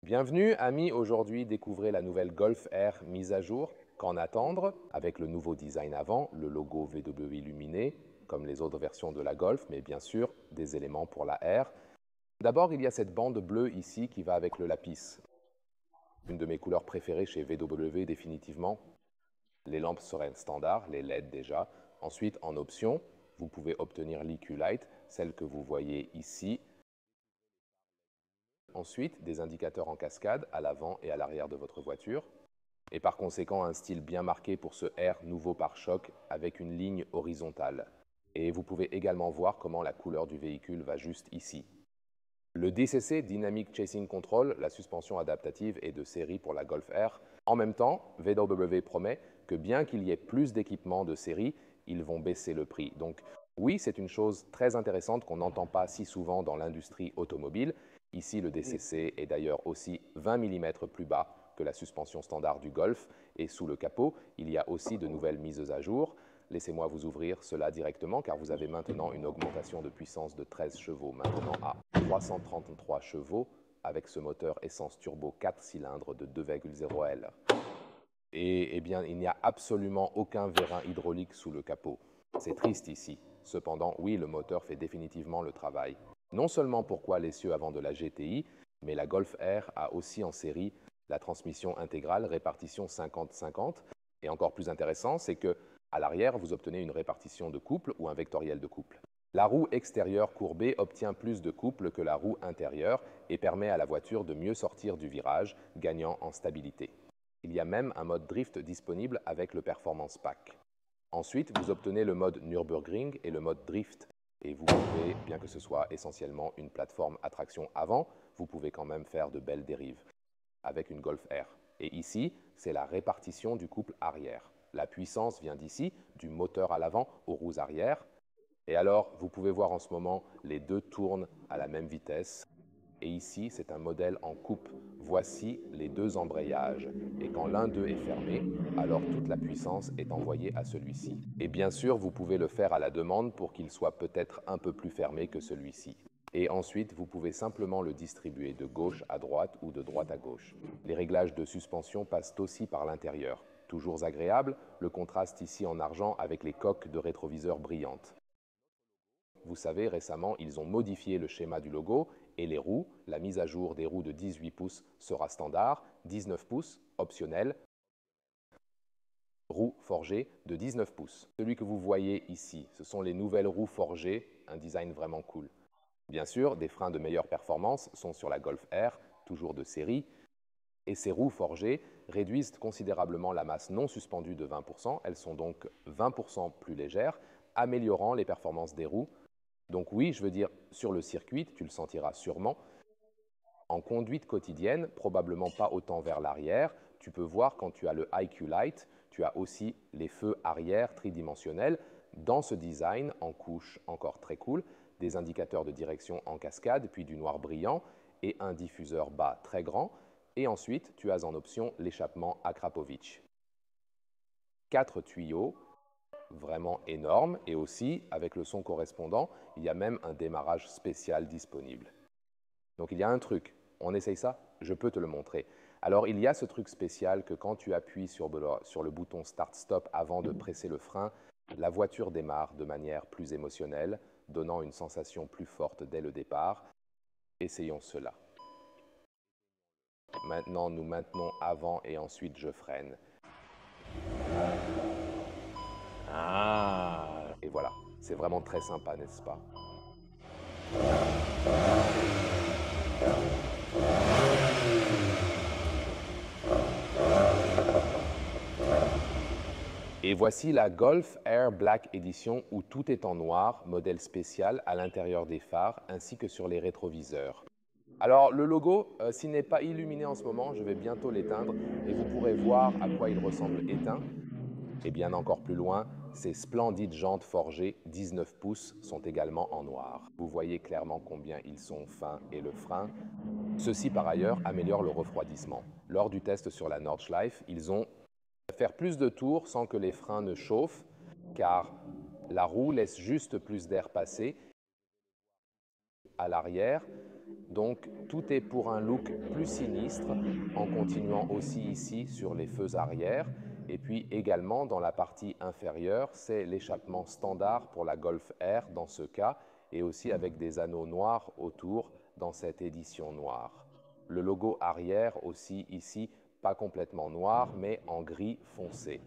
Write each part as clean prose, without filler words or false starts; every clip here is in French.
Bienvenue, amis. Aujourd'hui, découvrez la nouvelle Golf R mise à jour. Qu'en attendre? Avec le nouveau design avant, le logo VW illuminé, comme les autres versions de la Golf, mais bien sûr, des éléments pour la R. D'abord, il y a cette bande bleue ici qui va avec le lapis. Une de mes couleurs préférées chez VW, définitivement. Les lampes seraient standards, les LED déjà. Ensuite, en option, vous pouvez obtenir l'EQ Light, celle que vous voyez ici. Ensuite, des indicateurs en cascade à l'avant et à l'arrière de votre voiture. Et par conséquent, un style bien marqué pour ce R nouveau pare-choc avec une ligne horizontale. Et vous pouvez également voir comment la couleur du véhicule va juste ici. Le DCC, Dynamic Chasing Control, la suspension adaptative, est de série pour la Golf R. En même temps, VW promet que bien qu'il y ait plus d'équipements de série, ils vont baisser le prix. Donc oui, c'est une chose très intéressante qu'on n'entend pas si souvent dans l'industrie automobile. Ici, le DCC est d'ailleurs aussi 20 mm plus bas que la suspension standard du Golf. Et sous le capot, il y a aussi de nouvelles mises à jour. Laissez-moi vous ouvrir cela directement car vous avez maintenant une augmentation de puissance de 13 chevaux, maintenant à 333 chevaux avec ce moteur essence turbo 4 cylindres de 2,0 L. Et bien, il n'y a absolument aucun vérin hydraulique sous le capot. C'est triste ici. Cependant, oui, le moteur fait définitivement le travail. Non seulement pourquoi l'essieu avant de la GTI, mais la Golf R a aussi en série la transmission intégrale répartition 50-50. Et encore plus intéressant, c'est que à l'arrière, vous obtenez une répartition de couple ou un vectoriel de couple. La roue extérieure courbée obtient plus de couple que la roue intérieure et permet à la voiture de mieux sortir du virage, gagnant en stabilité. Il y a même un mode drift disponible avec le Performance Pack. Ensuite, vous obtenez le mode Nürburgring et le mode drift. Et vous pouvez, bien que ce soit essentiellement une plateforme à traction avant, vous pouvez quand même faire de belles dérives avec une Golf R. Et ici, c'est la répartition du couple arrière. La puissance vient d'ici, du moteur à l'avant aux roues arrière. Et alors, vous pouvez voir en ce moment, les deux tournent à la même vitesse. Et ici, c'est un modèle en coupe. Voici les deux embrayages. Et quand l'un d'eux est fermé, alors toute la puissance est envoyée à celui-ci. Et bien sûr, vous pouvez le faire à la demande pour qu'il soit peut-être un peu plus fermé que celui-ci. Et ensuite, vous pouvez simplement le distribuer de gauche à droite ou de droite à gauche. Les réglages de suspension passent aussi par l'intérieur. Toujours agréable, le contraste ici en argent avec les coques de rétroviseurs brillantes. Vous savez, récemment, ils ont modifié le schéma du logo et les roues. La mise à jour des roues de 18 pouces sera standard, 19 pouces optionnel, roues forgées de 19 pouces. Celui que vous voyez ici, ce sont les nouvelles roues forgées, un design vraiment cool. Bien sûr, des freins de meilleure performance sont sur la Golf R, toujours de série, et ces roues forgées réduisent considérablement la masse non suspendue de 20%, elles sont donc 20% plus légères, améliorant les performances des roues. Donc oui, je veux dire, sur le circuit, tu le sentiras sûrement. En conduite quotidienne, probablement pas autant vers l'arrière, tu peux voir quand tu as le IQ Light, tu as aussi les feux arrière tridimensionnels. Dans ce design, en couche encore très cool, des indicateurs de direction en cascade, puis du noir brillant et un diffuseur bas très grand. Et ensuite, tu as en option l'échappement Akrapovic. 4 tuyaux, vraiment énormes, et aussi, avec le son correspondant, il y a même un démarrage spécial disponible. Donc il y a un truc, on essaye ça? Je peux te le montrer. Alors il y a ce truc spécial que quand tu appuies sur le bouton Start-Stop avant de presser le frein, la voiture démarre de manière plus émotionnelle, donnant une sensation plus forte dès le départ. Essayons cela. Maintenant, nous maintenons avant et ensuite je freine. Et voilà, c'est vraiment très sympa, n'est-ce pas? Et voici la Golf Air Black Edition où tout est en noir, modèle spécial à l'intérieur des phares ainsi que sur les rétroviseurs. Alors le logo, s'il n'est pas illuminé en ce moment, je vais bientôt l'éteindre et vous pourrez voir à quoi il ressemble éteint. Et bien encore plus loin, ces splendides jantes forgées 19 pouces sont également en noir. Vous voyez clairement combien ils sont fins et le frein. Ceci par ailleurs améliore le refroidissement. Lors du test sur la Nordschleife, ils ont faire plus de tours sans que les freins ne chauffent, car la roue laisse juste plus d'air passer à l'arrière, Donc tout est pour un look plus sinistre, en continuant aussi ici sur les feux arrière. Et puis également dans la partie inférieure, c'est l'échappement standard pour la Golf R dans ce cas, et aussi avec des anneaux noirs autour dans cette édition noire. Le logo arrière aussi ici, pas complètement noir, mais en gris foncé.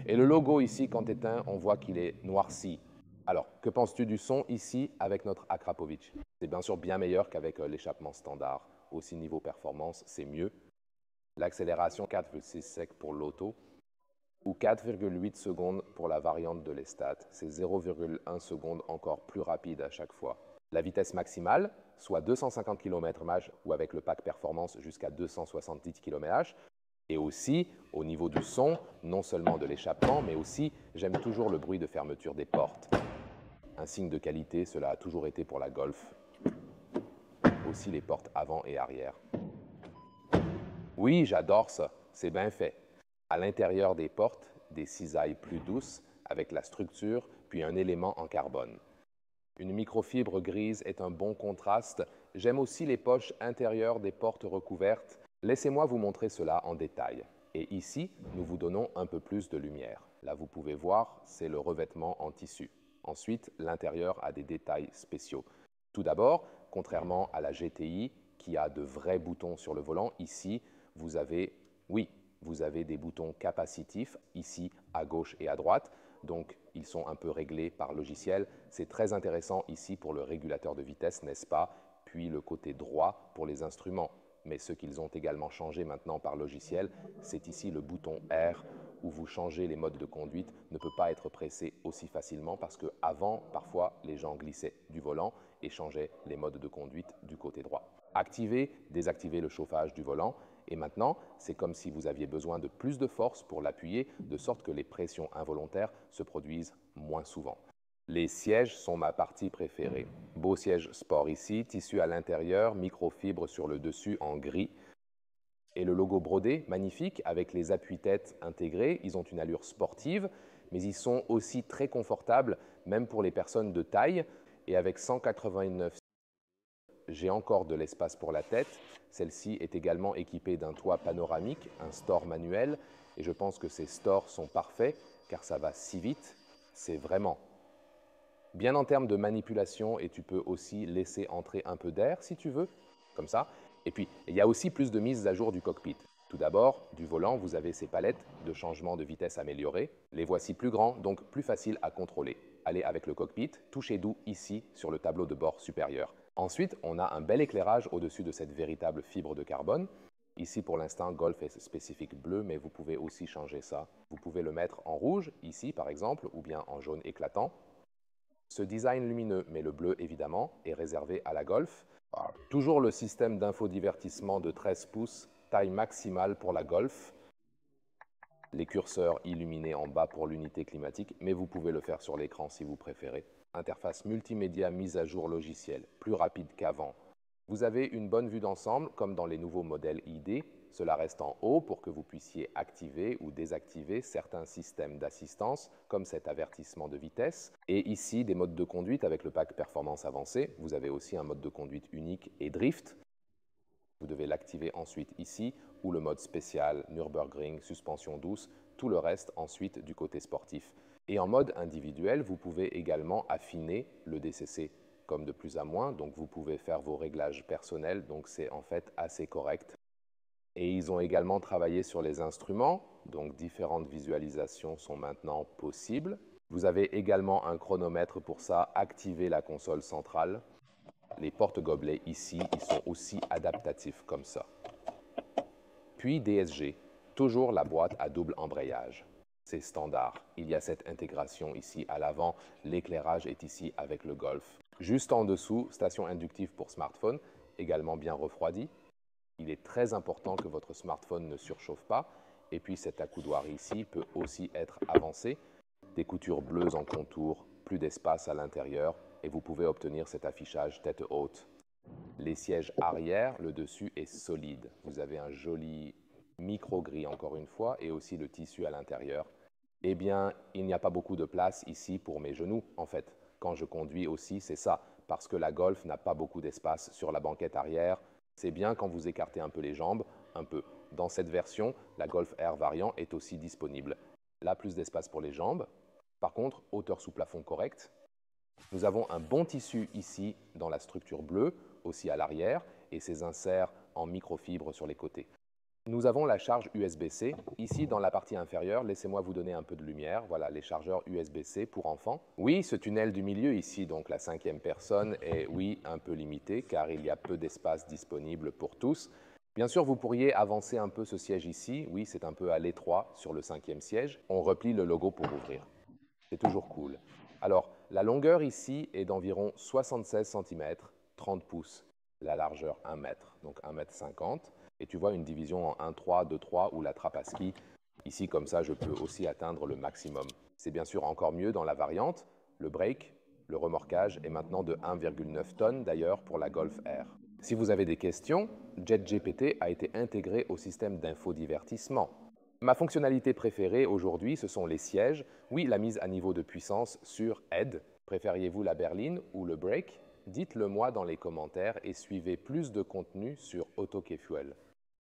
Et le logo ici, quand éteint, on voit qu'il est noirci. Alors, que penses-tu du son ici avec notre Akrapovic? C'est bien sûr bien meilleur qu'avec l'échappement standard. Aussi niveau performance, c'est mieux. L'accélération 4,6 sec pour l'auto ou 4,8 secondes pour la variante de l'Estat. C'est 0,1 secondes encore plus rapide à chaque fois. La vitesse maximale, soit 250 km/h ou avec le pack performance jusqu'à 270 km/h. Et aussi, au niveau du son, non seulement de l'échappement, mais aussi, j'aime toujours le bruit de fermeture des portes. Un signe de qualité, cela a toujours été pour la Golf. Aussi les portes avant et arrière. Oui, j'adore ça, c'est bien fait. À l'intérieur des portes, des cisailles plus douces avec la structure, puis un élément en carbone. Une microfibre grise est un bon contraste. J'aime aussi les poches intérieures des portes recouvertes. Laissez-moi vous montrer cela en détail. Et ici, nous vous donnons un peu plus de lumière. Là, vous pouvez voir, c'est le revêtement en tissu. Ensuite, l'intérieur a des détails spéciaux. Tout d'abord, contrairement à la GTI, qui a de vrais boutons sur le volant, ici, vous avez, oui, vous avez des boutons capacitifs, ici, à gauche et à droite. Donc, ils sont un peu réglés par logiciel. C'est très intéressant ici pour le régulateur de vitesse, n'est-ce pas? Puis le côté droit pour les instruments. Mais ce qu'ils ont également changé maintenant par logiciel, c'est ici le bouton R où vous changez les modes de conduite ne peut pas être pressé aussi facilement parce qu'avant, parfois, les gens glissaient du volant et changeaient les modes de conduite du côté droit. Activer, désactiver le chauffage du volant. Et maintenant, c'est comme si vous aviez besoin de plus de force pour l'appuyer, de sorte que les pressions involontaires se produisent moins souvent. Les sièges sont ma partie préférée. Beau siège sport ici, tissu à l'intérieur, microfibre sur le dessus en gris. Et le logo brodé, magnifique, avec les appuis-têtes intégrés. Ils ont une allure sportive, mais ils sont aussi très confortables, même pour les personnes de taille. Et avec 189, j'ai encore de l'espace pour la tête. Celle-ci est également équipée d'un toit panoramique, un store manuel. Et je pense que ces stores sont parfaits, car ça va si vite. C'est vraiment bien en termes de manipulation, et tu peux aussi laisser entrer un peu d'air si tu veux, comme ça. Et puis, il y a aussi plus de mises à jour du cockpit. Tout d'abord, du volant, vous avez ces palettes de changement de vitesse améliorées. Les voici plus grands, donc plus faciles à contrôler. Allez avec le cockpit, touchez doux ici sur le tableau de bord supérieur. Ensuite, on a un bel éclairage au-dessus de cette véritable fibre de carbone. Ici, pour l'instant, Golf est spécifique bleu, mais vous pouvez aussi changer ça. Vous pouvez le mettre en rouge, ici par exemple, ou bien en jaune éclatant. Ce design lumineux, mais le bleu évidemment, est réservé à la Golf. Toujours le système d'infodivertissement de 13 pouces, taille maximale pour la Golf. Les curseurs illuminés en bas pour l'unité climatique, mais vous pouvez le faire sur l'écran si vous préférez. Interface multimédia mise à jour logiciel, plus rapide qu'avant. Vous avez une bonne vue d'ensemble, comme dans les nouveaux modèles ID. Cela reste en haut pour que vous puissiez activer ou désactiver certains systèmes d'assistance, comme cet avertissement de vitesse. Et ici, des modes de conduite avec le pack performance avancé. Vous avez aussi un mode de conduite unique et drift. Vous devez l'activer ensuite ici, ou le mode spécial, Nürburgring, suspension douce, tout le reste ensuite du côté sportif. Et en mode individuel, vous pouvez également affiner le DCC comme de plus à moins, donc vous pouvez faire vos réglages personnels, donc c'est en fait assez correct. Et ils ont également travaillé sur les instruments, donc différentes visualisations sont maintenant possibles. Vous avez également un chronomètre pour ça, activer la console centrale. Les porte-gobelets ici, ils sont aussi adaptatifs comme ça. Puis DSG, toujours la boîte à double embrayage. C'est standard. Il y a cette intégration ici à l'avant. L'éclairage est ici avec le Golf. Juste en dessous, station inductive pour smartphone, également bien refroidi. Il est très important que votre smartphone ne surchauffe pas. Et puis cet accoudoir ici peut aussi être avancé. Des coutures bleues en contour, plus d'espace à l'intérieur et vous pouvez obtenir cet affichage tête haute. Les sièges arrière, le dessus est solide. Vous avez un joli micro-gris encore une fois et aussi le tissu à l'intérieur. Eh bien, il n'y a pas beaucoup de place ici pour mes genoux en fait. Quand je conduis aussi, c'est ça. parce que la Golf n'a pas beaucoup d'espace sur la banquette arrière. C'est bien quand vous écartez un peu les jambes, un peu. Dans cette version, la Golf R variant est aussi disponible. Là, plus d'espace pour les jambes. Par contre, hauteur sous plafond correcte. Nous avons un bon tissu ici dans la structure bleue, aussi à l'arrière, et ces inserts en microfibre sur les côtés. Nous avons la charge USB-C. Ici, dans la partie inférieure, laissez-moi vous donner un peu de lumière. Voilà, les chargeurs USB-C pour enfants. Oui, ce tunnel du milieu ici, donc la 5e personne, est, oui, un peu limité, car il y a peu d'espace disponible pour tous. Bien sûr, vous pourriez avancer un peu ce siège ici. Oui, c'est un peu à l'étroit sur le 5e siège. On replie le logo pour ouvrir. C'est toujours cool. Alors, la longueur ici est d'environ 76 cm, 30 pouces. La largeur 1 mètre, donc 1,50 m. Et tu vois une division en 1,3, 2,3 ou la trappe à ski. Ici, comme ça, je peux aussi atteindre le maximum. C'est bien sûr encore mieux dans la variante. Le break, le remorquage est maintenant de 1,9 tonnes d'ailleurs pour la Golf R. Si vous avez des questions, JetGPT a été intégré au système d'infodivertissement. Ma fonctionnalité préférée aujourd'hui, ce sont les sièges. Oui, la mise à niveau de puissance sur Aide. Préfériez-vous la berline ou le break? Dites-le moi dans les commentaires et suivez plus de contenu sur AutoKeyFuel.